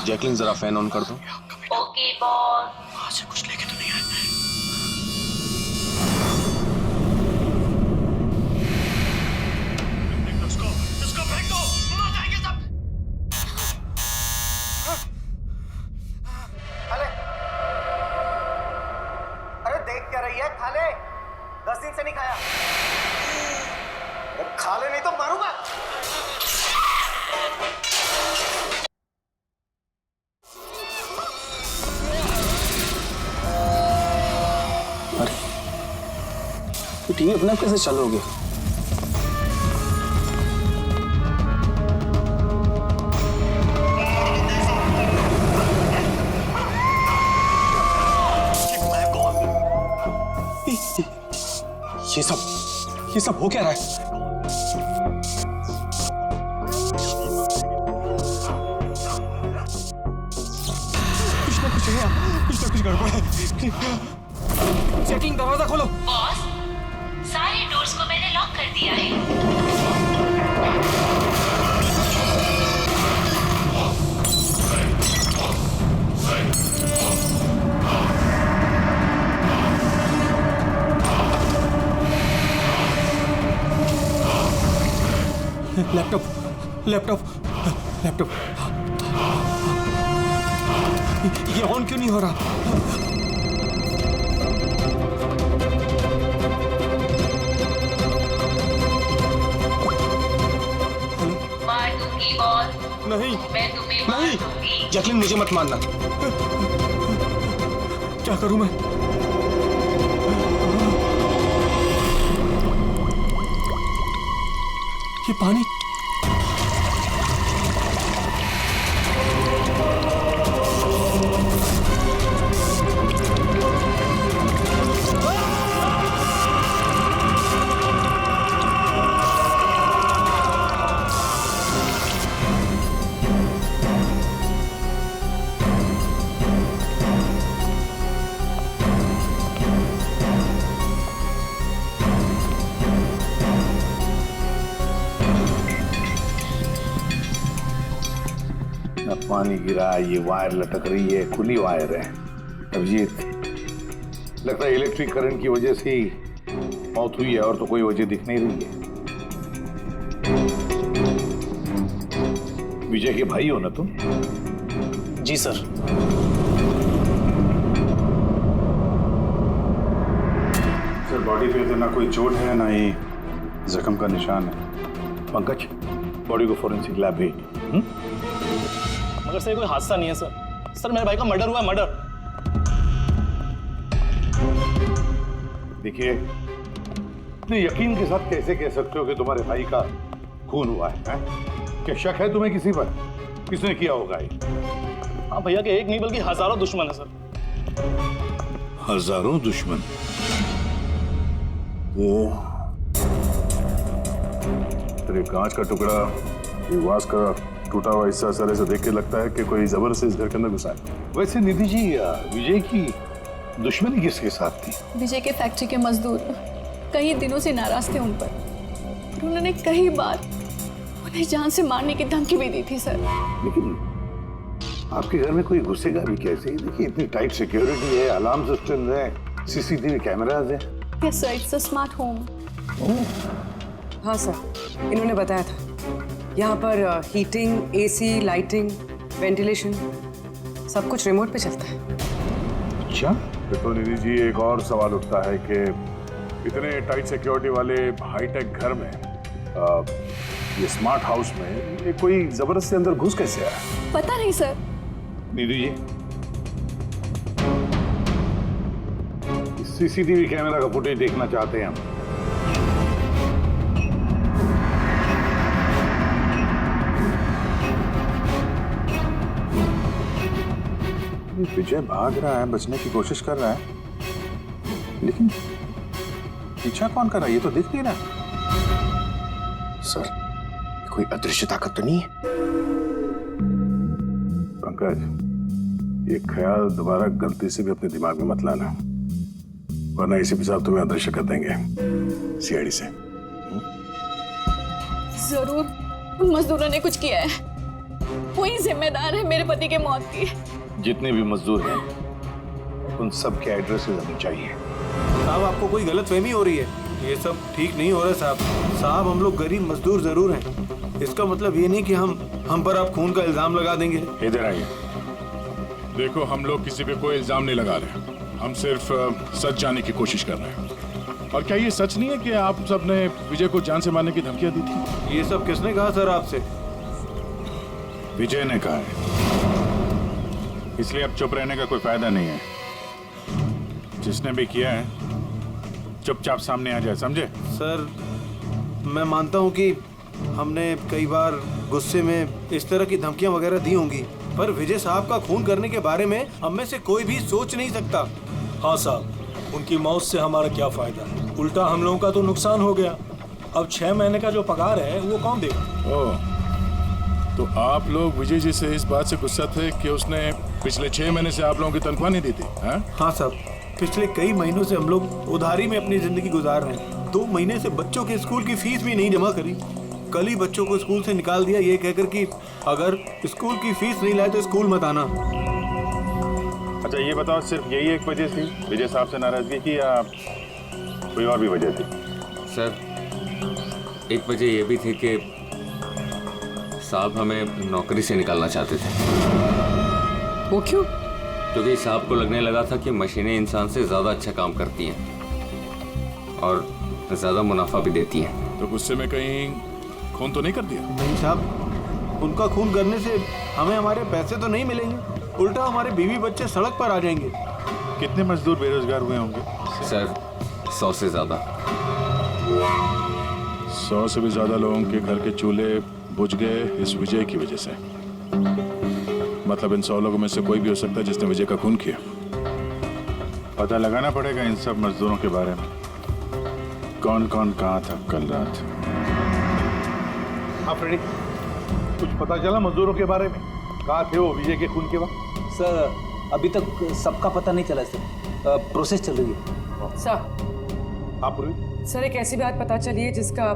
Jacqueline जरा fan on कर दो। Okay boss. वहां से कुछ लेके तो नहीं आए? इसको फेंक दो, मर जाएंगे सब। खाले, अरे देख क्या रही है? खाले, 10 दिन से नहीं खाया। अरे खाले नहीं तो मारूंगा। अरे तो टीवी अपने आप कैसे चालू हो गया? ये सब हो क्या रहा है? कुछ ना कुछ गड़बड़ है। चेकिंग, दरवाजा खोलो। बॉस, सारे डोर्स को मैंने लॉक कर दिया है। लैपटॉप लैपटॉप लैपटॉप ये ऑन क्यों नहीं हो रहा? मार दूंगी बॉस, नहीं मैं तुम्हें मार नहीं, दूंगी। जैकलिन मुझे मत मारना। क्या करूं मैं? ये पानी पानी गिरा, ये वायर लटक रही है, खुली वायर है। अभिजीत, लगता है इलेक्ट्रिक करंट की वजह से ही मौत हुई है, और तो कोई वजह दिख नहीं रही है। विजय के भाई हो ना तुम? जी सर। सर, बॉडी पे तो ना कोई चोट है, ना ही जख्म का निशान है। पंकज, बॉडी को फोरेंसिक लैब भेज। मगर सर कोई हादसा नहीं है सर। सर मेरे भाई का मर्डर हुआ है, मर्डर। देखिए, इतने यकीन के साथ कैसे कह सकते हो कि तुम्हारे भाई का खून हुआ है? क्या शक है तुम्हें किसी पर? किसने किया होगा ये? हाँ भैया के एक नहीं बल्कि हजारों दुश्मन है सर। हजारों दुश्मन? वो तेरे कांच का टुकड़ा, ये वास का टूटा हुआ हिस्सा सर ऐसे देख के लगता है कि कोई जबरदस्ती इस घर के अंदर घुसा है। वैसे निधि जी, विजय की दुश्मनी किसके साथ थी? विजय के फैक्ट्री के मजदूर कई दिनों से नाराज थे उन पर। उन्होंने कई बार उन्हें जान से मारने की धमकी भी दी थी सर। लेकिन आपके घर में कोई घुसेगा भी कैसे? देखिए, इतनी टाइट सिक्योरिटी है, अलार्म सिस्टम है, सीसीटीवी कैमराज है। Yes sir, it's a smart home. हाँ सर, इन्होंने बताया था। यहाँ पर हीटिंग, एसी, लाइटिंग, वेंटिलेशन सब कुछ रिमोट पे चलता है। अच्छा, तो निधि जी, एक और सवाल उठता है कि इतने टाइट सिक्योरिटी वाले हाईटेक घर में, ये स्मार्ट हाउस में, ये कोई जबरदस्ती अंदर घुस कैसे आया? पता नहीं sir. Nidhi ji, CCTV camera का फुटेज देखना चाहते हैं हम। विजय भाग रहा है, बचने की कोशिश कर रहा है, लेकिन पीछा कौन कर रहा है ये तो दिख नहीं रहा। सर, कोई अदृश्य ताकत तो नहीं है? पंकज, ये ख्याल दोबारा गलती से भी अपने दिमाग में मत लाना, वरना इसी पे साहब तुम्हें अदृश्य कर देंगे सीआईडी से। जरूर उन मजदूरों ने कुछ किया है। वही जिम्मेदार है मेरे पति के मौत की। जितने भी मजदूर हैं उन सब के एड्रेसेस हमें चाहिए। साहब आपको कोई गलतफहमी हो रही है, ये सब ठीक नहीं हो रहा साहब। साहब हम लोग गरीब मजदूर जरूर हैं, इसका मतलब ये नहीं कि हम पर आप खून का इल्जाम लगा देंगे। इधर आइए। देखो हम लोग किसी पे कोई इल्जाम नहीं लगा रहे, हम सिर्फ सच जानने की कोशिश कर रहे हैं। और क्या ये सच नहीं है कि आप सबने विजय को जान से मारने की धमकियां दी थी? ये सब किसने कहा सर आपसे? विजय ने कहा है, इसलिए अब चुप रहने का कोई फायदा नहीं है। जिसने भी किया है चुपचाप सामने आ जाए, समझे? सर मैं मानता हूँ कि हमने कई बार गुस्से में इस तरह की धमकियां वगैरह दी होंगी, पर विजय साहब का खून करने के बारे में हम में से कोई भी सोच नहीं सकता। हाँ साहब, उनकी मौत से हमारा क्या फायदा, उल्टा हम लोगों का तो नुकसान हो गया। अब 6 महीने का जो पगार है वो कौन देगा? ओह, तो आप लोग विजय जी से इस बात से गुस्सा थे कि उसने पिछले 6 महीने से आप लोगों की तनख्वाह नहीं दी थी? हाँ साहब, पिछले कई महीनों से हम लोग उधारी में अपनी जिंदगी गुजार रहे हैं। 2 महीने से बच्चों के स्कूल की फीस भी नहीं जमा करी। कल ही बच्चों को स्कूल से निकाल दिया ये कहकर कि अगर स्कूल की फीस नहीं लाए तो स्कूल मत आना। अच्छा ये बताओ, सिर्फ यही एक वजह थी विजय साहब से नाराजगी की या कोई और भी वजह थी? सर एक वजह ये भी थी कि साहब हमें नौकरी से निकालना चाहते थे। वो क्यों? क्योंकि साहब को लगने लगा था कि मशीनें इंसान से ज़्यादा अच्छा काम करती हैं और ज़्यादा मुनाफा भी देती हैं। तो गुस्से में कहीं खून तो नहीं कर दिया? नहीं साहब, उनका खून करने से हमें हमारे पैसे तो नहीं मिलेंगे, उल्टा हमारे बीवी बच्चे सड़क पर आ जाएंगे। कितने मजदूर बेरोजगार हुए होंगे? सर 100 से ज़्यादा। 100 से भी ज़्यादा लोगों के घर के चूल्हे बुझ गए इस विजय की वजह से। मतलब इन 100 लोगों में से कोई भी हो सकता है जिसने विजय का खून किया। पता लगाना पड़ेगा इन सब मजदूरों के बारे में, कौन कौन कहाँ था कल रात। हाँ फ्रेडी, कुछ पता चला मजदूरों के बारे में? कहाँ थे वो विजय के खून के वक्त? सर अभी तक सबका पता नहीं चला सर, प्रोसेस चल रही है। सर हाँ पूर्वी। सर एक ऐसी बात पता चली है जिसका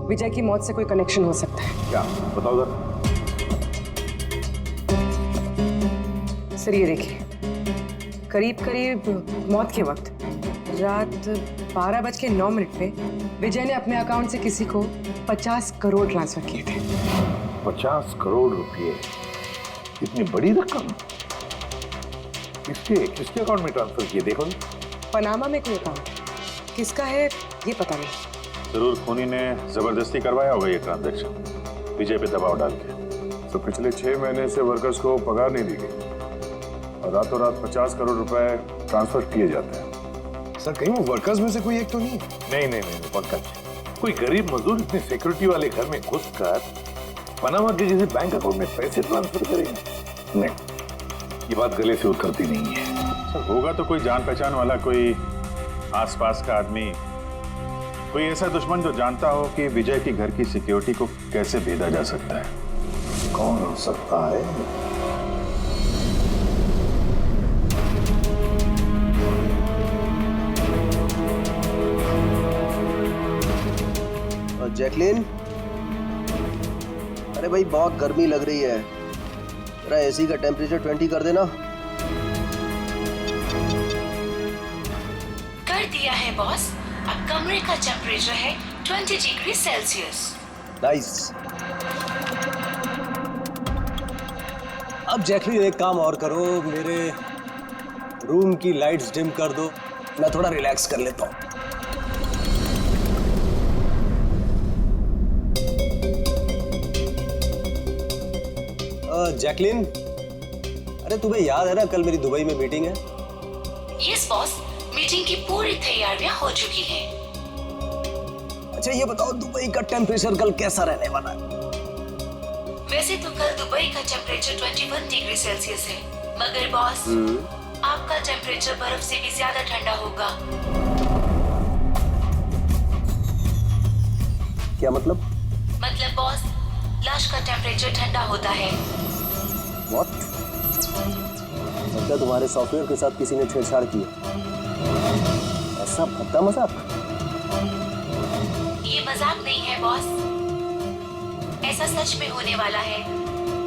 विजय की मौत से कोई कनेक्शन हो सकता है। क्या बताओ जरा। सर ये देखिए, करीब करीब मौत के वक्त रात 12:09 पे विजय ने अपने अकाउंट से किसी को 50 करोड़ ट्रांसफर किए थे। 50 करोड़ रुपए, इतनी बड़ी रकम किसके अकाउंट में ट्रांसफर किए? देखो पनामा में कोई अकाउंट, किसका है ये पता नहीं। जरूर खूनी ने जबरदस्ती करवाया होगा ये ट्रांजैक्शन, विजय पे दबाव डाल के। तो पिछले 6 महीने से वर्कर्स को पगार नहीं दी गई और रातों रात 50 करोड़ रुपए ट्रांसफर किए जाते हैं। सर कहीं वो वर्कर्स में से कोई एक तो नहीं? नहीं पंकज, कोई गरीब मजदूर इतने सिक्योरिटी वाले घर में घुसकर पनामा के जैसे बैंक अकाउंट में पैसे ट्रांसफर करेंगे? नहीं, ये बात गले से उतरती नहीं है। सर होगा तो कोई जान पहचान वाला, कोई आसपास का आदमी, कोई ऐसा दुश्मन जो जानता हो कि विजय के घर की सिक्योरिटी को कैसे भेदा जा सकता है। कौन हो सकता है? जैकलिन, अरे भाई बहुत गर्मी लग रही है, जरा एसी का टेम्परेचर 20 कर देना। कर दिया है बॉस, अब कमरे का टेम्परेचर है 20 डिग्री सेल्सियस। नाइस। अब जैकलिन एक काम और करो, मेरे रूम की लाइट्स डिम कर दो, मैं थोड़ा रिलैक्स कर लेता हूँ। जैकलिन, अरे तुम्हें याद है ना कल मेरी दुबई में मीटिंग है? यस बॉस, मीटिंग की पूरी तैयारियां हो चुकी हैं। अच्छा ये बताओ दुबई का टेम्परेचर कल कैसा रहने वाला है? वैसे तो कल दुबई का टेम्परेचर 21 डिग्री सेल्सियस है, मगर बॉस आपका टेम्परेचर बर्फ से भी ज्यादा ठंडा होगा। क्या मतलब? मतलब बॉस, लाश का टेम्परेचर ठंडा होता है। What? लगता है तुम्हारे सॉफ्टवेयर के साथ किसी ने छेड़छाड़ की है। ऐसा भद्दा मजाक? ये मजाक नहीं है बॉस, ऐसा सच में होने वाला है।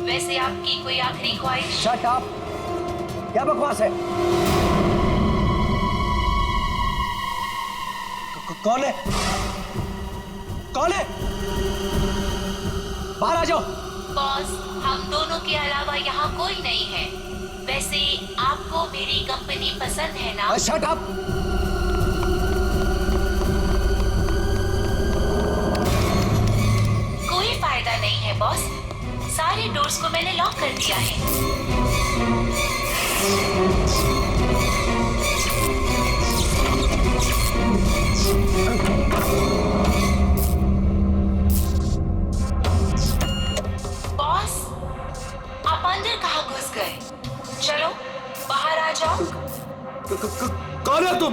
वैसे आपकी कोई आखिरी ख्वाहिश? Shut up! क्या बकवास है? कौन है? कौन है? बाहर आ जाओ। बॉस, हम दोनों के अलावा यहाँ कोई नहीं है। वैसे आपको मेरी कंपनी पसंद है ना? Shut up! कोई फायदा नहीं है बॉस, सारे डोर्स को मैंने लॉक कर दिया है। बॉस, आप अंदर कहाँ घुस गए? चलो बाहर आ जाओ। कौन है तुम?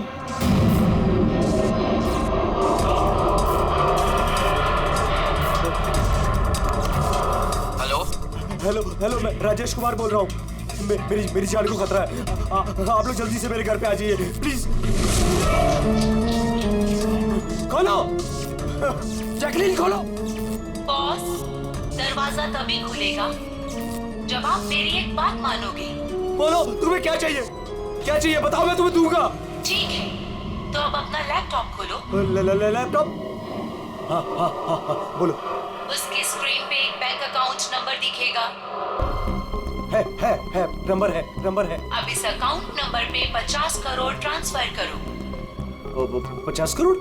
हेलो, मैं राजेश कुमार बोल रहा हूँ। मेरी जान को खतरा है। आप लोग जल्दी से मेरे घर पे आ जाइए प्लीज। खोलो, जैकलीन खोलो। बॉस, दरवाजा तभी खुलेगा जब आप मेरी एक बात मानोगे। बोलो, तुम्हें क्या चाहिए? क्या चाहिए बताओ, मैं तुम्हें दूंगा। ठीक है, तो अब अपना लैपटॉप खोलो। लैपटॉप? हाँ, बोलो। उसके स्क्रीन पे एक बैंक अकाउंट नंबर दिखेगा। है, नंबर है। अब इस अकाउंट नंबर पे 50 करोड़ ट्रांसफर करो। 50 करोड़?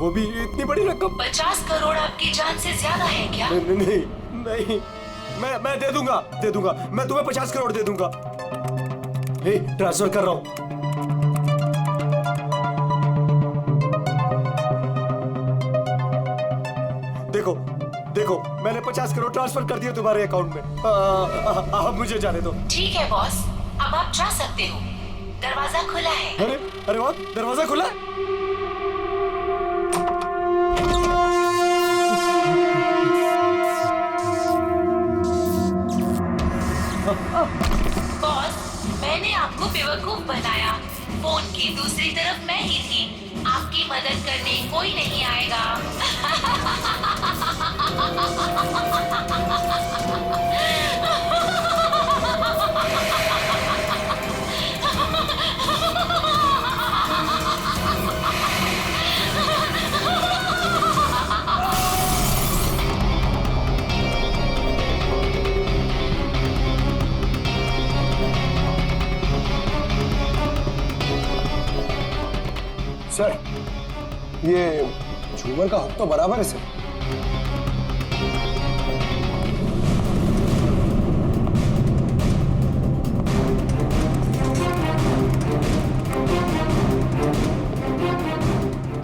वो भी इतनी बड़ी रकम? 50 करोड़ आपकी जान से ज्यादा है क्या? नहीं, मैं दे दूंगा। मैं तुम्हें 50 करोड़ दे दूंगा। ट्रांसफर कर रहा हूँ। देखो, मैंने 50 करोड़ ट्रांसफर कर दिए तुम्हारे अकाउंट में। अब मुझे जाने दो। ठीक है बॉस, अब आप जा सकते हो। दरवाजा खुला है। अरे वाह, दरवाजा खुला है। बॉस, मैंने आपको बेवकूफ बनाया। फोन की दूसरी तरफ मैं ही थी। आपकी मदद करने कोई नहीं आएगा। सर, ये झूमर का हुक तो बराबर है सर।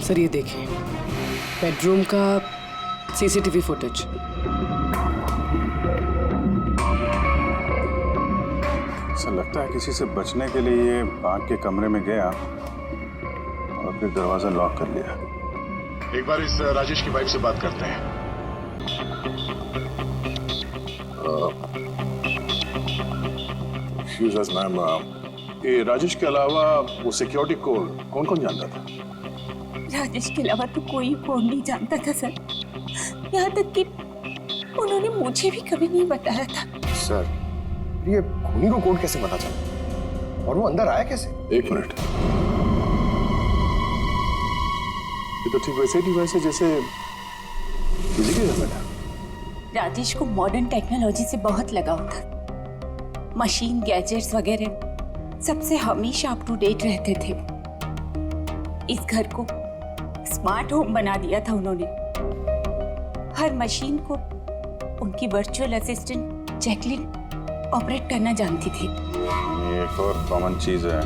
सर ये देखिए, बेडरूम का सीसीटीवी फुटेज। सर लगता है किसी से बचने के लिए ये बाग के कमरे में गया और फिर दरवाजा लॉक कर लिया। एक बार इस राजेश की वाइफ से बात करते हैं। एक्सक्यूज अस मैम, ये राजेश के अलावा वो सिक्योरिटी कोड कौन कौन जानता था? राजेश के अलावा तो कोई कोड नहीं जानता था सर। यहाँ तक कि उन्होंने मुझे भी कभी नहीं बताया था। सर, ये खूनी को कोड कैसे पता चला और वो अंदर आया कैसे? एक मिनट, ये तो ठीक वैसे ही वैसे जैसे बिजली के घर में था। राजेश को मॉडर्न टेक्नोलॉजी से बहुत लगाव था। मशीन, गैजेट्स वगैरह सबसे हमेशा अप टू डेट रहते थे। इस घर को स्मार्ट होम बना दिया था उन्होंने। हर मशीन को उनकी वर्चुअल असिस्टेंट जैकलिन ऑपरेट करना जानती थी। ये एक और कॉमन चीज है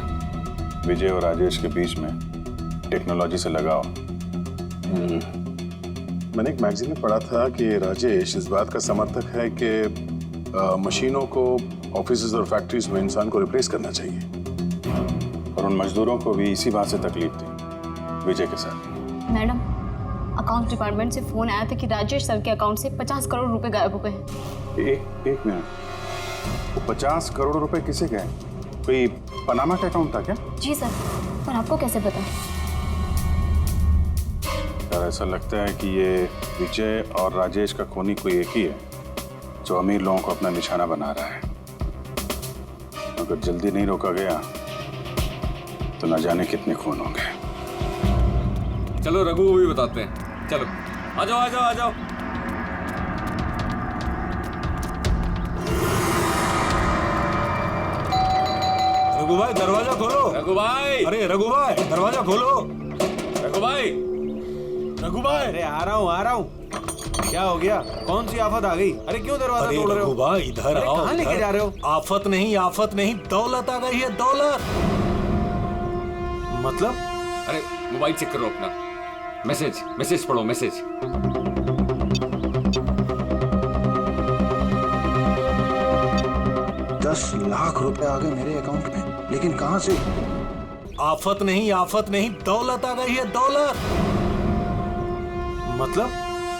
विजय और राजेश के बीच में, टेक्नोलॉजी से लगाव। मैंने एक मैगजीन में पढ़ा था कि राजेश इस बात का समर्थक है कि मशीनों को ऑफिसेज और फैक्ट्रीज में इंसान को रिप्लेस करना चाहिए, और उन मजदूरों को भी इसी बात से तकलीफ थी विजय के साथ। मैडम, अकाउंट डिपार्टमेंट से फोन आया था कि राजेश सर के अकाउंट से 50 करोड़ रुपए गायब हो गए हैं। एक मिनट, वो 50 करोड़ रुपए किसे गए? कोई पनामा का अकाउंट था क्या? जी सर, पर आपको कैसे पता? यार ऐसा लगता है कि ये विजय और राजेश का खूनी कोई एक ही है, जो अमीर लोगों को अपना निशाना बना रहा है। अगर जल्दी नहीं रोका गया तो न जाने कितने खून होंगे। चलो रघु को भी बताते हैं। चलो आ जाओ आ जाओ आ जाओ। रघु भाई दरवाजा खोलो। रघु भाई, अरे रघु भाई दरवाजा खोलो। रघु भाई, रघु भाई, अरे आ रहा हूँ। क्या हो गया? कौन सी आफत आ गई? अरे क्यों दरवाजा तोड़ रहे हो? रघु भाई इधर आओ। कहाँ लेके जा रहे हो? आफत नहीं दौलत आ गई है, दौलत। मतलब? अरे मोबाइल चेक करो अपना। मैसेज पढ़ो, मैसेज। 10 लाख रुपए आ गए मेरे अकाउंट में, लेकिन कहां से? आफत नहीं दौलत आ गई है, दौलत। मतलब?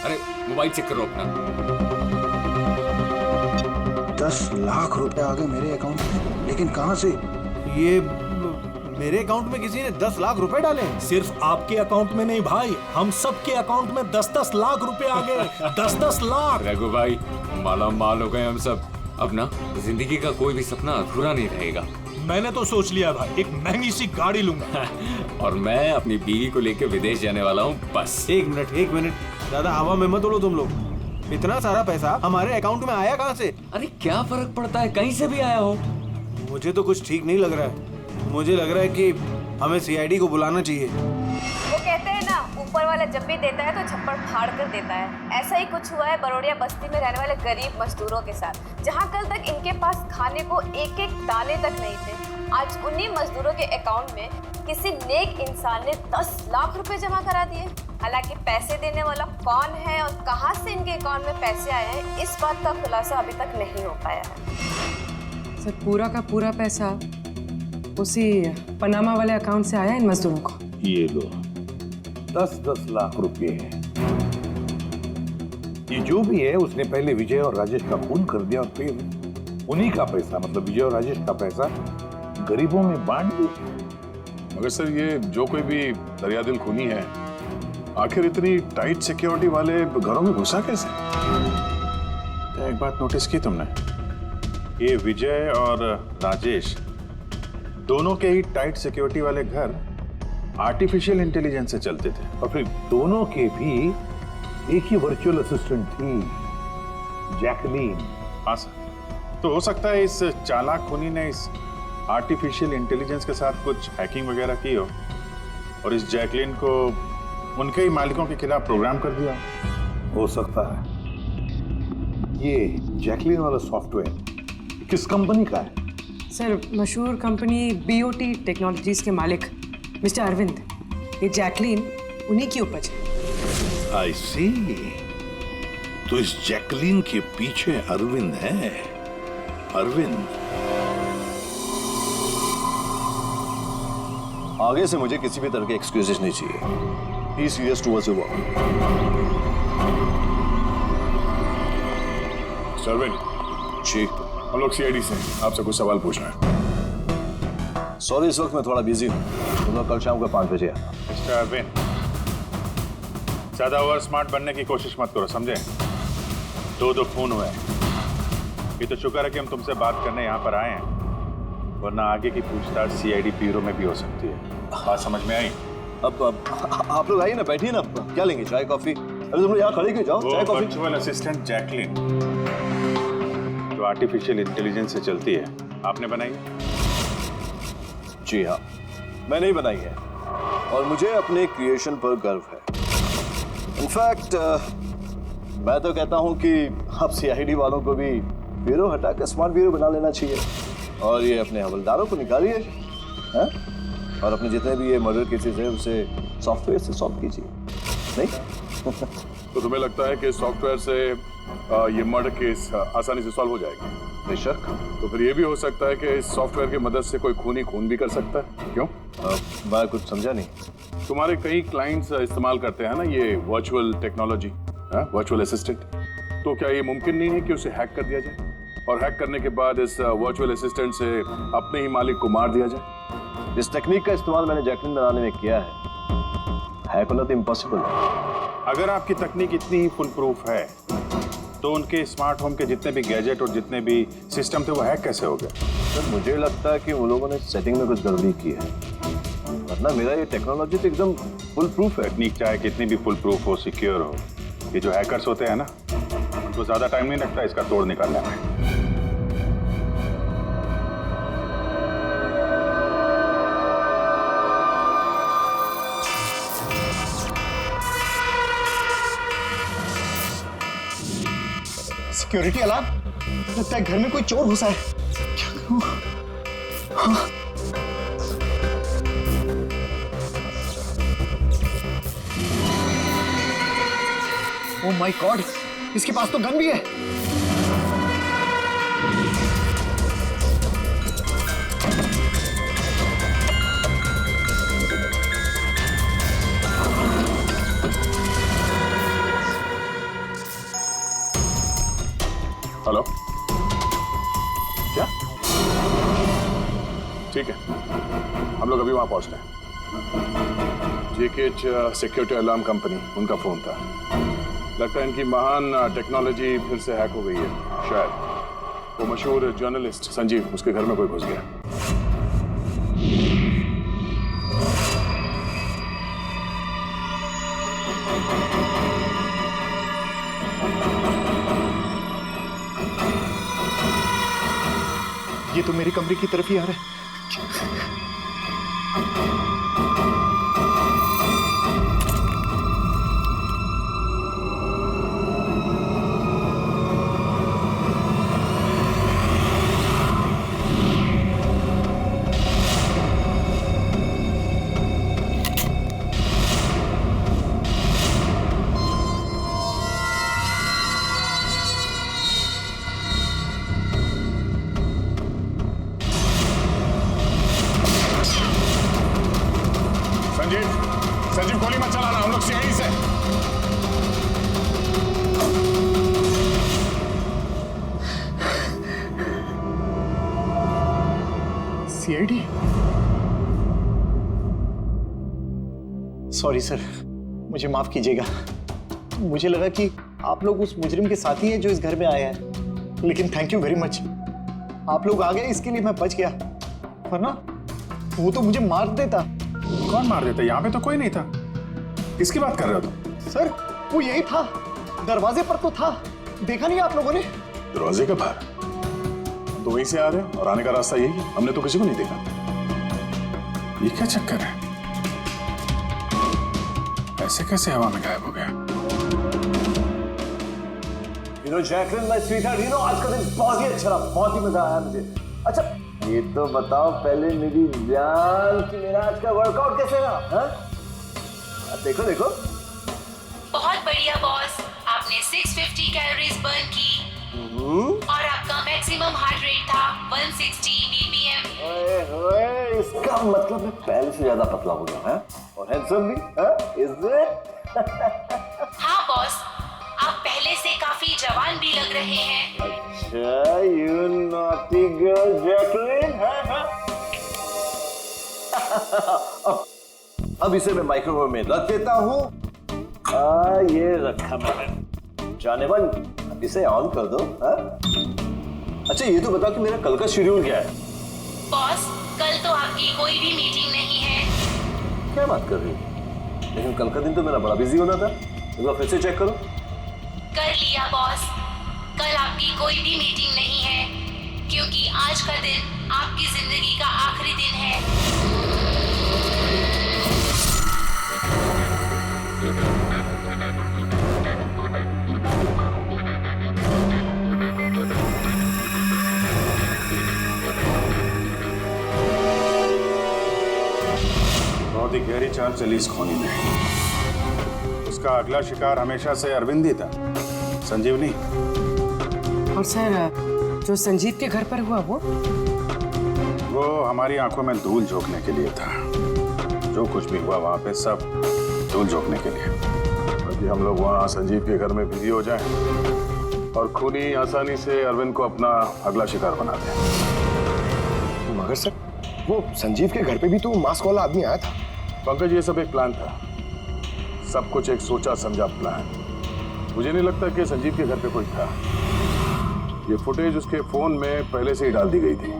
अरे मोबाइल चेक करो अपना। 10 लाख रुपए आ गए मेरे अकाउंट में, लेकिन कहां से? ये मेरे अकाउंट में किसी ने 10 लाख रुपए डाले? सिर्फ आपके अकाउंट में नहीं भाई, हम सबके अकाउंट में 10-10 लाख रुपए आ गए। 10-10 लाख। रघु भाई माला माल हो गए हम सब। अब ना जिंदगी का कोई भी सपना अधूरा नहीं रहेगा। मैंने तो सोच लिया भाई, एक महंगी सी गाड़ी लूंगा। और मैं अपनी बीवी को लेकर विदेश जाने वाला हूँ बस। एक मिनट, ज्यादा हवा में मत उड़ो तुम लोग। इतना सारा पैसा हमारे अकाउंट में आया कहाँ से? अरे क्या फर्क पड़ता है, कहीं से भी आया हो। मुझे तो कुछ ठीक नहीं लग रहा है। मुझे लग रहा है कि हमें सीआईडी को बुलाना चाहिए। वो कहते हैं ना, ऊपर वाला जब भी देता है तो छप्पड़ फाड़ कर देता है। ऐसा ही कुछ हुआ है बरोड़िया बस्ती में रहने वाले गरीब मजदूरों के साथ, जहां कल तक इनके पास खाने को एक एक दाने तक नहीं थे। आज उन्हीं मजदूरों के अकाउंट में किसी नेक इंसान ने 10 लाख रुपए जमा करा दिए। हालांकि पैसे देने वाला कौन है और कहां से इनके अकाउंट में पैसे आए हैं, इस बात का खुलासा अभी तक नहीं हो पाया है। सर पूरा का पूरा पैसा उसी पनामा वाले अकाउंट से आया इन मजदूरों को। ये लो 10-10 लाख रुपए हैं। ये जो भी है उसने पहले विजय और राजेश का खून कर दिया और फिर उन्हीं का पैसा, मतलब विजय और राजेश का पैसा गरीबों में बांट दिया। मगर सर ये जो कोई भी दरियादिल खूनी है, आखिर इतनी टाइट सिक्योरिटी वाले घरों में घुसा कैसे? एक बात नोटिस की तुमने? ये विजय और राजेश दोनों के ही टाइट सिक्योरिटी वाले घर आर्टिफिशियल इंटेलिजेंस से चलते थे और फिर दोनों के भी एक ही वर्चुअल असिस्टेंट थी, जैकलीन। हाँ सर। तो हो सकता है इस चालाक खूनी ने इस आर्टिफिशियल इंटेलिजेंस के साथ कुछ हैकिंग वगैरह की हो और इस जैकलीन को उनके ही मालिकों के खिलाफ प्रोग्राम कर दिया। हो सकता है। ये जैकलीन वाला सॉफ्टवेयर किस कंपनी का है? सर मशहूर कंपनी BOT टेक्नोलॉजीज के मालिक मिस्टर अरविंद, ये जैकलीन उन्हीं की उपज है। आई सी। तो इस जैकलीन के पीछे अरविंद है। अरविंद। आगे से मुझे किसी भी तरह के एक्सक्यूजेस नहीं चाहिए। Be serious towards your work. सरविन जी, हम लोग सीआईडी से आपसे कुछ सवाल पूछना है। सॉरी इस वक्त मैं थोड़ा बिजी हूँ। तुम लोग कल शाम को 5 बजे आना। मिस्टर अरविंद, ज्यादा ओवर स्मार्ट बनने की कोशिश मत करो, समझे? 2 खून हुए। ये तो शुक्र है कि हम तुमसे बात करने यहाँ पर आए हैं, वरना आगे की पूछताछ सीआईडी ब्यूरो में भी हो सकती है। बात समझ में आई? अब आप लोग आइए ना, बैठिए ना। क्या लेंगे, चाय कॉफी? अरे तुम लोग यहाँ खड़े क्यों? जाओ चाय कॉफी। वर्चुअल असिस्टेंट जैकलीन जो आर्टिफिशियल इंटेलिजेंस से चलती है, आपने बनाई? जी हाँ, मैंने ही बनाई है और मुझे अपने क्रिएशन पर गर्व है। इनफैक्ट मैं तो कहता हूँ कि आप सीआईडी वालों को भी ब्यूरो हटाकर स्मार्ट ब्यूरो बना लेना चाहिए और ये अपने हवलदारों को निकालिए हैं और अपने जितने भी ये मर्डर केसेस हैं उसे सॉफ्टवेयर से सॉल्व कीजिए। नहीं तो तुम्हें लगता है कि सॉफ्टवेयर से ये मर्डर केस आसानी से सॉल्व हो जाएगा? बेशक। तो फिर ये भी हो सकता है कि इस सॉफ्टवेयर की मदद से कोई खूनी खून भी कर सकता है। क्यों? मैं कुछ समझा नहीं। तुम्हारे कई क्लाइंट्स इस्तेमाल करते हैं ना ये वर्चुअल टेक्नोलॉजी, वर्चुअल असिस्टेंट। तो क्या ये मुमकिन नहीं है कि उसे हैक कर दिया जाए और हैक करने के बाद इस वर्चुअल असिस्टेंट से अपने ही मालिक को मार दिया जाए? इस टेक्निक का इस्तेमाल मैंने जैकलीन बनाने में किया है। हैक होना तो इम्पॉसिबल है। अगर आपकी तकनीक इतनी ही फुल प्रूफ है तो उनके स्मार्ट होम के जितने भी गैजेट और जितने भी सिस्टम थे वो हैक कैसे हो गए? सर मुझे लगता है कि उन लोगों ने सेटिंग में कुछ गड़बड़ी की है, वरना मेरा ये टेक्नोलॉजी तो एकदम फुल प्रूफ है। टेक्निक चाहे कितनी भी फुल प्रूफ हो, सिक्योर हो, ये जो हैकर्स होते हैं ना, उनको ज्यादा टाइम नहीं लगता इसका तोड़ निकालने में। सिक्योरिटी अलार्म, लगता है घर में कोई चोर घुसा है। क्या करूं? हाँ। ओह माय गॉड, इसके पास तो गन भी है। हेलो, क्या? ठीक है, हम लोग अभी वहां पहुंचते हैं। जेकेएच सिक्योरिटी अलार्म कंपनी, उनका फोन था। लगता है इनकी महान टेक्नोलॉजी फिर से हैक हो गई है। शायद वो मशहूर जर्नलिस्ट संजीव, उसके घर में कोई घुस गया। ये तो मेरी कमरे की तरफ ही आ रहा है। संजीव गोली मत चलाना, हम लोग सीआईडी से। सीआईडी? सॉरी सर, मुझे माफ कीजिएगा। मुझे लगा कि आप लोग उस मुजरिम के साथी हैं जो इस घर में आए हैं, लेकिन थैंक यू वेरी मच, आप लोग आ गए, इसके लिए मैं बच गया, वरना वो तो मुझे मार देता। कौन मार देता? यहाँ पे तो कोई नहीं था। किसकी बात कर रहे हो तुम? सर वो यही था, दरवाजे पर तो था, देखा नहीं आप लोगों ने? दरवाजे के बाहर तो वहीं से आ रहे हैं और आने का रास्ता यही है, हमने तो किसी को नहीं देखा। ये क्या चक्कर है? ऐसे कैसे हवा में गायब हो गया? You know, Jacqueline, my sweetheart, you know, आज का दिन बहुत ही अच्छा रहा, बहुत ही मजा आया मुझे। अच्छा, ये तो बताओ पहले मेरी जान कि मेरा आज का वर्कआउट कैसे रहा? हाँ? देखो देखो। बहुत बढ़िया बॉस, आपने 650 कैलोरीज बर्न की और आपका मैक्सिमम हार्ट रेट था 160 बीपीएम। ओए होए, इसका मतलब मैं पहले से ज्यादा पतला हो गया है और हैंडसम भी, हाँ? Is it? हाँ बॉस, आप पहले से काफी जवान भी लग रहे हैं। अच्छा, you naughty girl, Jacqueline, हाँ? अब इसे मैं माइक्रोवेव में रख देता हूँ। ये रखा मैंने। जाने मन, अब इसे ऑन कर दो। हाँ? अच्छा, ये तो बताओ कि मेरा कल का शेड्यूल क्या है? बॉस, कल तो आपकी कोई भी मीटिंग नहीं है। क्या बात कर रही हो? लेकिन कल का दिन तो मेरा बड़ा बिजी होना था। एक बार फिर से चेक करो। कर लिया बॉस, कल आपकी कोई भी मीटिंग नहीं है, क्योंकि आज का दिन आपकी जिंदगी का आखिरी दिन है। बहुत ही गहरी चाल चली इस खोनी में। उसका अगला शिकार हमेशा से अरविंद ही था, संजीव नहीं। और सर, जो संजीव के घर पर हुआ वो हमारी आंखों में धूल झोंकने के लिए था। जो कुछ भी हुआ वहां पे सब धूल झोंकने के लिए, ताकि हम लोग वहां संजीव के घर में बिजी हो जाएं और खूनी आसानी से अरविंद को अपना अगला शिकार बना दें। मगर सर, वो संजीव के घर पे भी तो मास्क वाला आदमी आया था। पंकज, ये सब एक प्लान था, सब कुछ एक सोचा समझा प्लान। मुझे नहीं लगता कि संजीव के घर पे कोई था। ये फुटेज उसके फोन में पहले से ही डाल दी गई थी।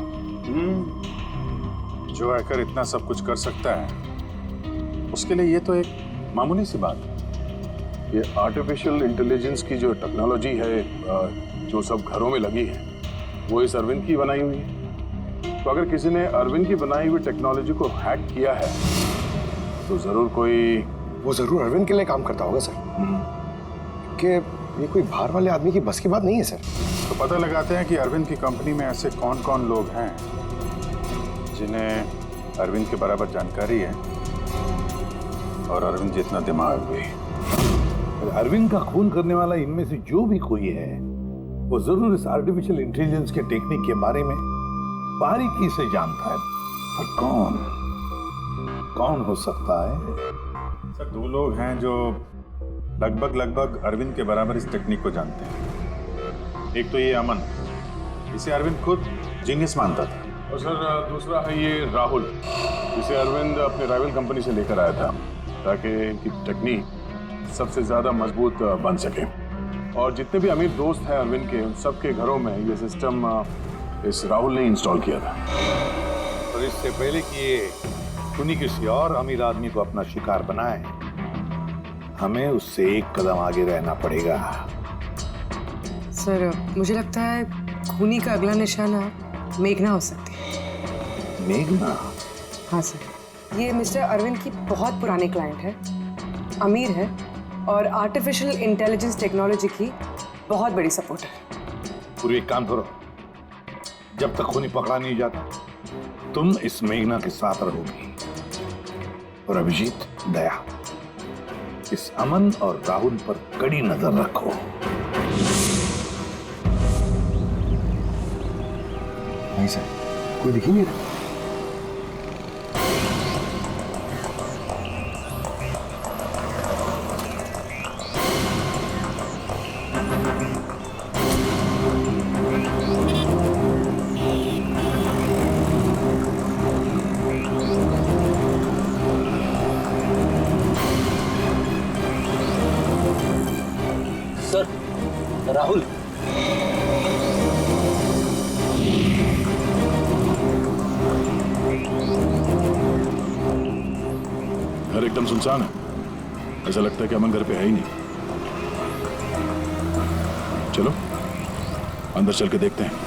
जो हैकर इतना सब कुछ कर सकता है, उसके लिए ये तो एक मामूली सी बात है। ये आर्टिफिशियल इंटेलिजेंस की जो टेक्नोलॉजी है, जो सब घरों में लगी है, वो इस अरविंद की बनाई हुई है। तो अगर किसी ने अरविंद की बनाई हुई टेक्नोलॉजी को हैक किया है तो जरूर वो जरूर अरविंद के लिए काम करता होगा सर, क्योंकि ये कोई बाहर वाले आदमी की बस की बात नहीं है सर। तो पता लगाते हैं कि अरविंद की कंपनी में ऐसे कौन कौन लोग हैं जिन्हें अरविंद के बराबर जानकारी है और अरविंद जितना दिमाग भी। अरविंद का खून करने वाला इनमें से जो भी कोई है, वो जरूर इस आर्टिफिशियल इंटेलिजेंस के टेक्निक के बारे में बारीकी से जानता है। पर कौन हो सकता है? सर, 2 लोग हैं जो लगभग अरविंद के बराबर इस टेक्निक को जानते हैं। एक तो ये अमन, इसे अरविंद खुद जीनियस मानता था। और सर दूसरा है ये राहुल, जिसे अरविंद अपने राइवल कंपनी से लेकर आया था ताकि इनकी टेक्निक सबसे ज्यादा मजबूत बन सके। और जितने भी अमीर दोस्त हैं अरविंद के, उन सबके घरों में ये सिस्टम इस राहुल ने इंस्टॉल किया था। और इससे पहले कि ये खूनी किसी और अमीर आदमी को अपना शिकार बनाए, हमें उससे एक कदम आगे रहना पड़ेगा। सर, मुझे लगता है खूनी का अगला निशाना मेघना हो सकती है। मेघना? हाँ सर, ये मिस्टर अरविंद की बहुत पुरानी क्लाइंट है, अमीर है और आर्टिफिशियल इंटेलिजेंस टेक्नोलॉजी की बहुत बड़ी सपोर्टर है। पूरी एक काम करो, जब तक खूनी पकड़ा नहीं जाता तुम इस मेघना के साथ रहोगी, और अभिजीत, दया, इस अमन और राहुल पर कड़ी नजर रखो। नहीं सर, कोई दिख ही नहीं रहा। सर, राहुल। घर एकदम सुनसान है, ऐसा लगता है कि अमन घर पे है ही नहीं। चलो अंदर चल के देखते हैं।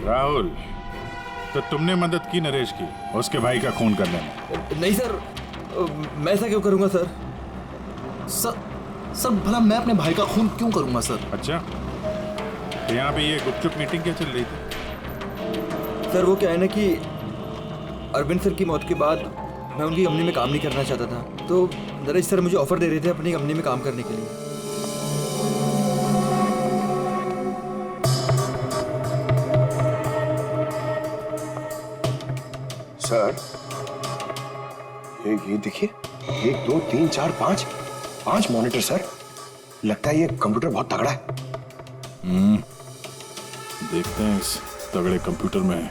राहुल, तो तुमने मदद की नरेश की उसके भाई का खून करने में? नहीं सर, मैं ऐसा क्यों करूंगा सर? सर भला मैं अपने भाई का खून क्यों करूंगा सर? अच्छा, तो यहाँ पे ये गुपचुप मीटिंग क्या चल रही थी? सर वो क्या है ना कि अरविंद सर की मौत के बाद मैं उनकी कंपनी में काम नहीं करना चाहता था, तो नरेश सर मुझे ऑफर दे रहे थे अपनी कंपनी में काम करने के लिए। सर, ये देखिए, 1 2 3 4 5 मॉनिटर सर। लगता है ये कंप्यूटर बहुत तगड़ा है। देखते हैं इस तगड़े कंप्यूटर में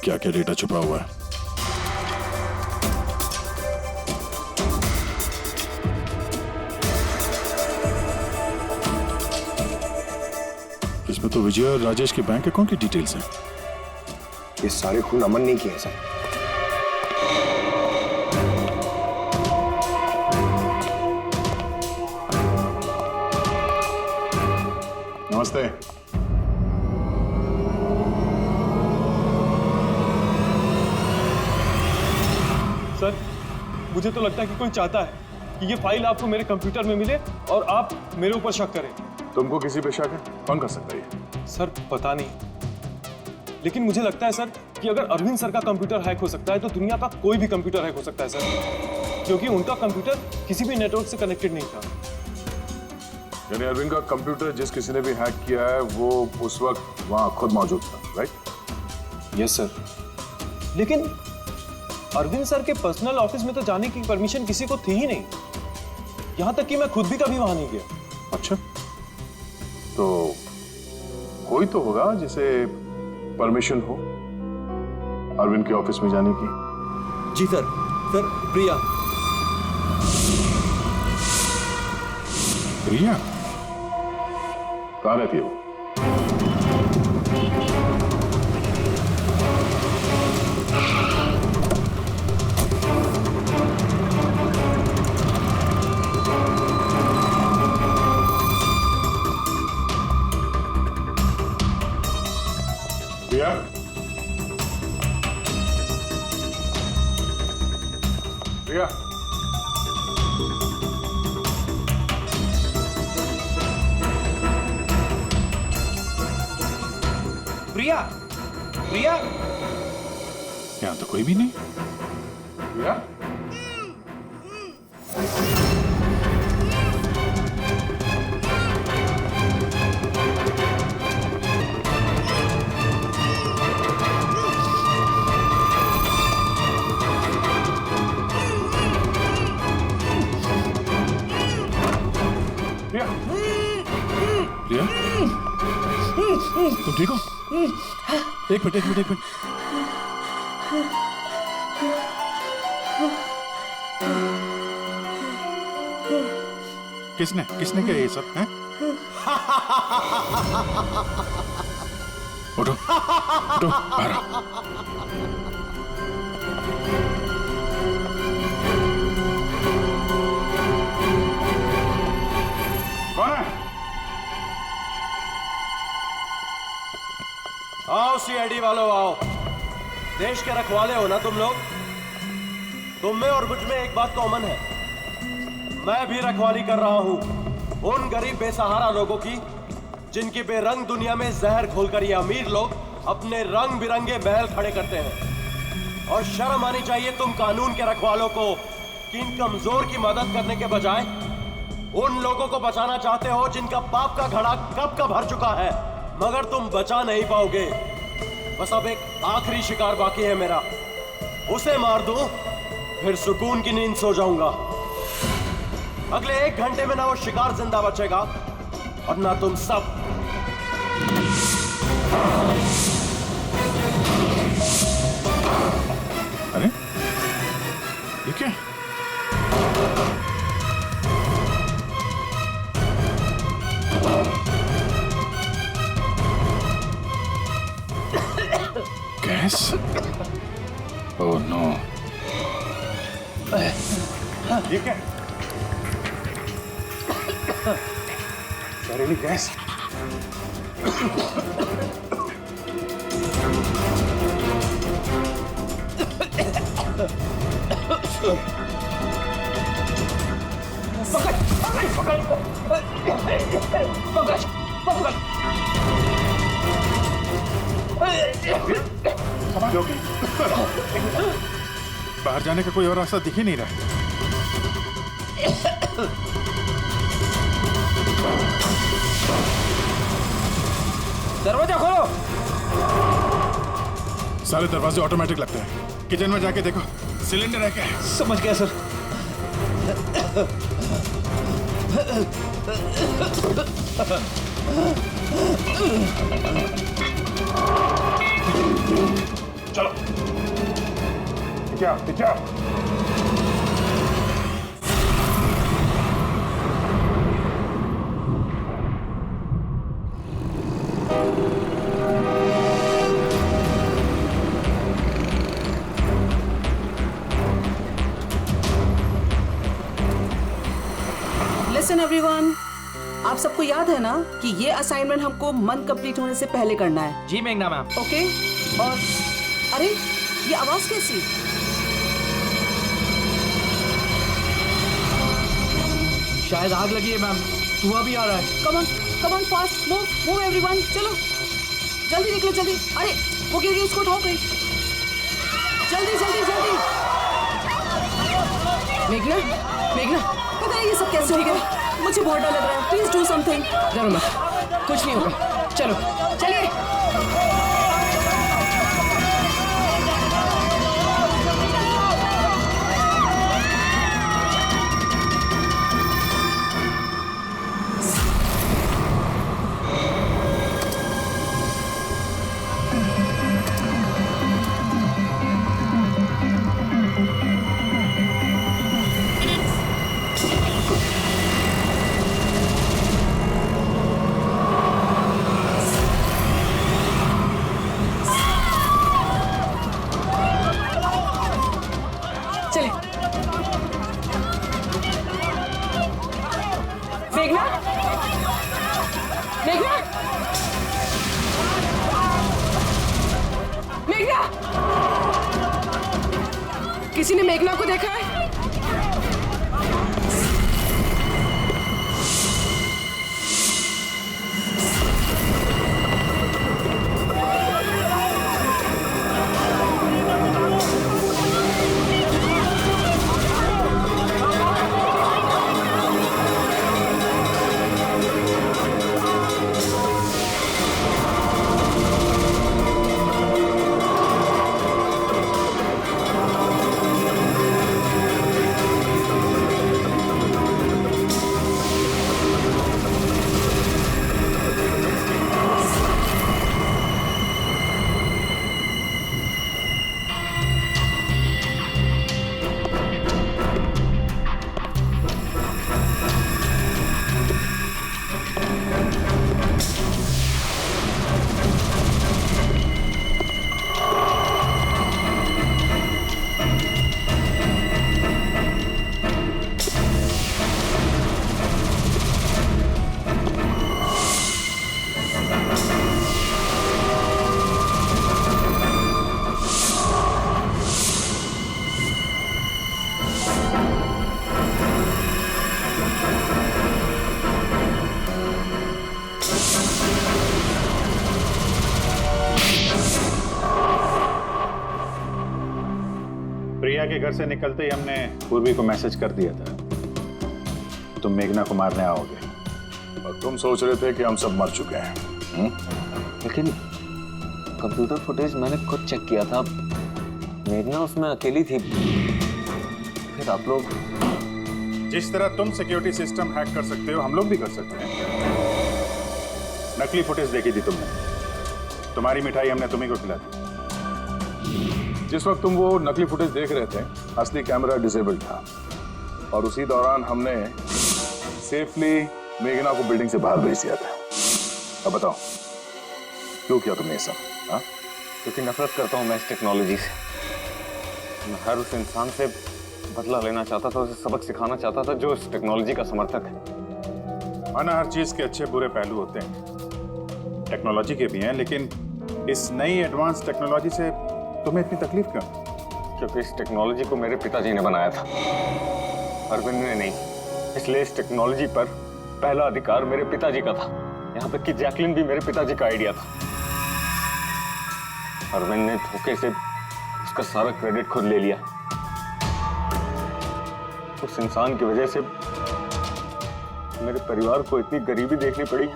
क्या क्या डेटा छुपा हुआ है। इसमें तो विजय और राजेश के बैंक अकाउंट की डिटेल्स हैं। ये सारे खून अमन नहीं किए सर। नमस्ते। सर, मुझे तो लगता है कि कोई चाहता है कि ये फाइल आपको मेरे कंप्यूटर में मिले और आप मेरे ऊपर शक करें। तुमको किसी पे शक है? कौन कर सकता है ये? सर पता नहीं, लेकिन मुझे लगता है सर कि अगर अरविंद सर का कंप्यूटर हैक हो सकता है तो दुनिया का कोई भी कंप्यूटर हैक हो सकता है सर, क्योंकि उनका कंप्यूटर किसी भी नेटवर्क से कनेक्टेड नहीं था। यानी अरविंद का कंप्यूटर जिस किसी ने भी हैक किया है वो उस वक्त वहां खुद मौजूद था, राइट? Yes sir. लेकिन अरविंद सर के पर्सनल ऑफिस में तो जाने की परमिशन किसी को थी ही नहीं। यहां तक कि मैं खुद भी कभी वहां नहीं गया। अच्छा, तो कोई तो होगा जिसे परमिशन हो अरविंद के ऑफिस में जाने की। जी सर। सर, प्रिया। प्रिया कहाँ रहती है वो? प्रिया? प्रिया? प्रिया, प्रिया, यहाँ तो कोई भी नहीं। प्रिया? प्रिया? प्रिया? तुम ठीक हो? एक मिनट। किसने किया ये सब? हैं? उठो, बाहर आओ। कौन है? आओ सीआईडी वालों, आओ। देश के रखवाले हो ना तुम लोग। तुम में और मुझ में एक बात कॉमन है, मैं भी रखवाली कर रहा हूं उन गरीब बेसहारा लोगों की जिनकी बेरंग दुनिया में जहर घोलकर ये अमीर लोग अपने रंग बिरंगे महल खड़े करते हैं। और शर्म आनी चाहिए तुम कानून के रखवालों को कि इन कमजोर की मदद करने के बजाय उन लोगों को बचाना चाहते हो जिनका पाप का घड़ा कब का भर चुका है, मगर तुम बचा नहीं पाओगे। बस अब एक आखिरी शिकार बाकी है मेरा, उसे मार दूं फिर सुकून की नींद सो जाऊंगा। अगले 1 घंटे में ना वो शिकार जिंदा बचेगा और ना तुम सब। अरे ये क्या? गैस? Oh no. ये क्या? जहरीली गैस। बाहर जाने का कोई और रास्ता दिख ही नहीं रहा। दरवाजा खोलो। सारे दरवाजे ऑटोमेटिक लगते हैं। किचन में जाके देखो, सिलेंडर है क्या? समझ गया सर। चलो। क्या? लिसन एवरीवन, आप सबको याद है ना कि ये असाइनमेंट हमको मंथ कंप्लीट होने से पहले करना है। जी मेघना मैम। ओके। और अरे ये आवाज कैसी? शायद आग लगी है मैम, धुआं भी आ रहा है। Come on fast, move everyone, चलो जल्दी निकलो जल्दी। अरे वो गिर गई, उसको उठाओ कहीं, जल्दी। मेघना, पता नहीं ये सब कैसे हो गया। मुझे बहुत डर लग रहा है, प्लीज डू समथिंग। डरो मत, कुछ नहीं होगा, चलो चलिए। मेघना, मेघना, मेघना, किसी ने मेघना को देखा है? प्रिया के घर से निकलते ही हमने पूर्वी को मैसेज कर दिया था तुम मेघना को मारने आओगे, और तुम सोच रहे थे कि हम सब मर चुके हैं। लेकिन कंप्यूटर फुटेज मैंने खुद चेक किया था, मेघना उसमें अकेली थी। फिर आप लोग जिस तरह तुम सिक्योरिटी सिस्टम हैक कर सकते हो हम लोग भी कर सकते हैं। नकली फुटेज देखी थी तुमने, तुम्हारी मिठाई हमने तुम्ही को खिला दी। जिस वक्त तुम वो नकली फुटेज देख रहे थे असली कैमरा डिसेबल था, और उसी दौरान हमने सेफली मेघना को बिल्डिंग से बाहर भेज दिया था। अब बताओ क्यों किया तुमने ये सब? क्योंकि नफरत करता हूँ मैं इस टेक्नोलॉजी से। मैं हर उस इंसान से बदला लेना चाहता था, उसे सबक सिखाना चाहता था जो इस टेक्नोलॉजी का समर्थक है। माना हर चीज के अच्छे बुरे पहलू होते हैं, टेक्नोलॉजी के भी हैं, लेकिन इस नई एडवांस टेक्नोलॉजी से तुम्हें इतनी तकलीफ क्यों? क्योंकि इस टेक्नोलॉजी को मेरे पिताजी ने बनाया था, अरविंद ने नहीं। इसलिए इस टेक्नोलॉजी पर पहला अधिकार मेरे पिताजी का था। यहाँ तक कि जैकलिन भी मेरे पिताजी का आइडिया था। अरविंद ने धोखे से उसका सारा क्रेडिट खुद ले लिया। उस इंसान की वजह से मेरे परिवार को इतनी गरीबी देखनी पड़ी।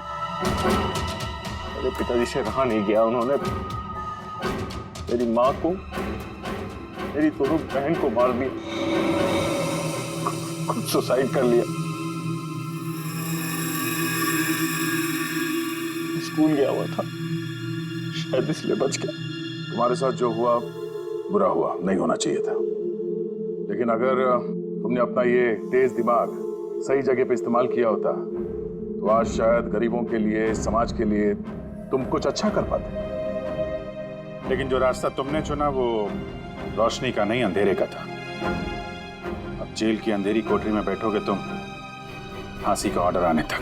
मेरे पिताजी से रहा नहीं गया, उन्होंने मेरी माँ को, मेरी दोनों बहन को मार दिया, खुद सुसाइड कर लिया। स्कूल गया हुआ था, शायद इसलिए बच गया। तुम्हारे साथ जो हुआ बुरा हुआ, नहीं होना चाहिए था। लेकिन अगर तुमने अपना ये तेज दिमाग सही जगह पे इस्तेमाल किया होता तो आज शायद गरीबों के लिए, समाज के लिए तुम कुछ अच्छा कर पाते। लेकिन जो रास्ता तुमने चुना वो रोशनी का नहीं, अंधेरे का था। अब जेल की अंधेरी कोठरी में बैठोगे तुम फांसी का ऑर्डर आने तक।